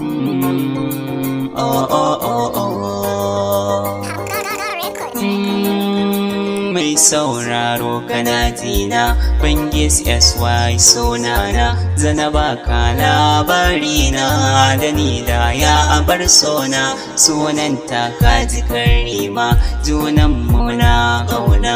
Oh, oh, oh, oh. Mai sauraro kana jina, Bangis SY sunana, zana baka labari na da ni da ya abar sona, sunanta kaji karima, junan muna kauna,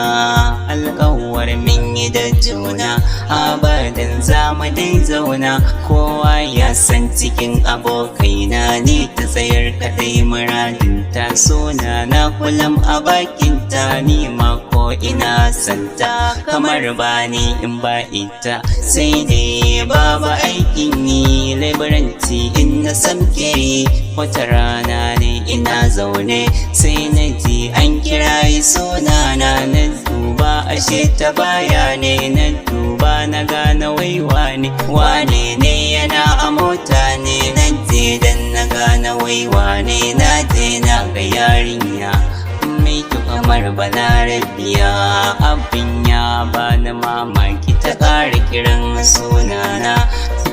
alkawar min yi da juna, abadan zamu dai zauna, kowa ya san cikin abokaina ni ta tsayar kadai muradinta, suna na kullum a bakinta, ni ma ko ina santa kamar bani in ba ita, sai dai babu aikin yi labaranci in na samke, wata rana ne ina zaune sai na ji an kirayi sunana, na duba ashe ta baya ne, na duba na gane wai wane ne yana a mota ne, na je dan na gane wai wane, na je na ga yarinya mai kamar balarabiya, abin ya bani mamaki, ta ƙara kiran sunana,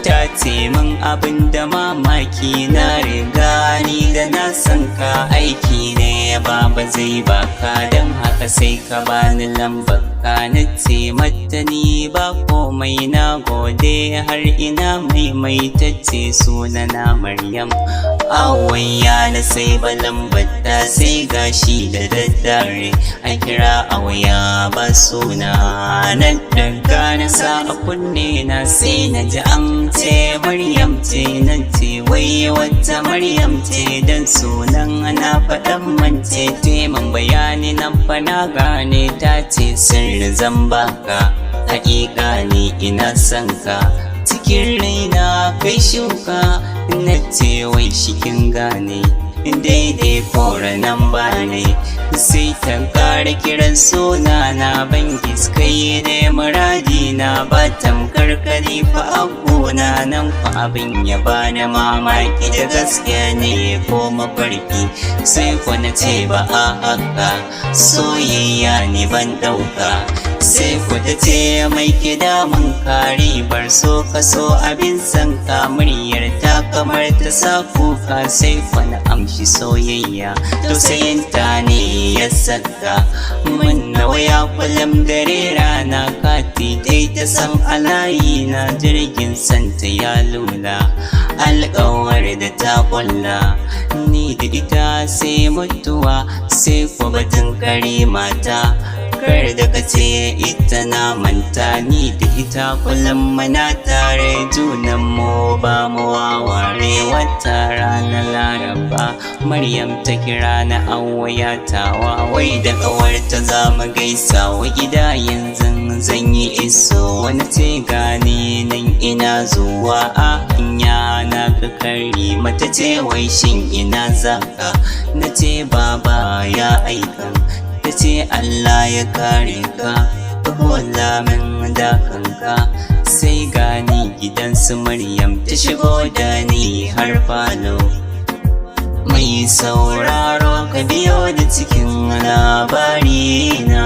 ta ce min abin da mamaki, na riga ni da na san ka aiki ne ba zai baka, don haka sai ka bani lambar ka, na ce mata ni ba komai na gode, har ina maimaitacce sunana Maryam, awaya na sai ba lambar ta, sai gashi da daddare a kira awaya ba suna, na daga na sa a kunne na, sai na ji an ce Maryam ce, na ce wai wata Maryam ce, dan sunan ana faɗan mance, teman bayani nan fa na gane, ta ce sirri zan baka, haƙiƙa ni ina son ka, cikin raina kai shuka, na ce wai shikin gane, daidai kora nan ba ne, sai ta ƙara kiran sunana, Bangis kai ne muradi na, ba tamkar kalifa abuna, nan fa abin ya bani mamaki, da gaske ne ko mafarki, sai kwa na ce ba a haka, soyayya ne ban ɗauka, sai ku ta ce mai kida mun kare, bar so ka so abin san ka, muryar ta kamar ta sa kuka, sai na amshi soyayya, to sayin ta ne ya saka mun na waya kullum dare rana, kati dai ta san alayi na, jirgin santa ya lula, alƙawar da ta ƙulla, ni da ita sai mutuwa, sai ku batun kare mata, kar da ka ce ita na manta, ni da ita kullum muna tare, junan mu ba mu waware, wata rana Laraba Maryam ta kira na awaya tawa, wai da ƙawarta za mu gaisa wa gida yanzu zan yi iso, wani ce gani nan ina zuwa, a hanya na ka kari, mata ce wai shin ina zaka, na ce baba ya aika, ta ce Allah ya kare ka, walla min da kanka, sai gani gidansu Maryam ta shigo da ni har falo, mai sauraro ka biyo da cikin labari na.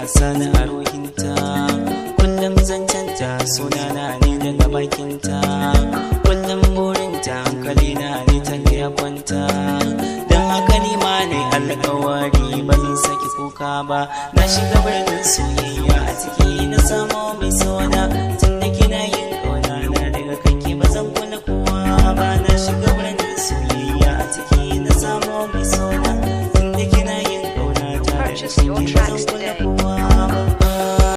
Sani a ruhinta, kullum zancanta sunana ne daga bakinta, kullum burinta hankalina ne ta ya kwanta, don haka ni ma ne alkawari ba zan saki kuka ba, na shiga birnin soyayya a ciki na samo mai sona, tun da kina yin kauna na daga kanki ba zan kula kowa ba, na shiga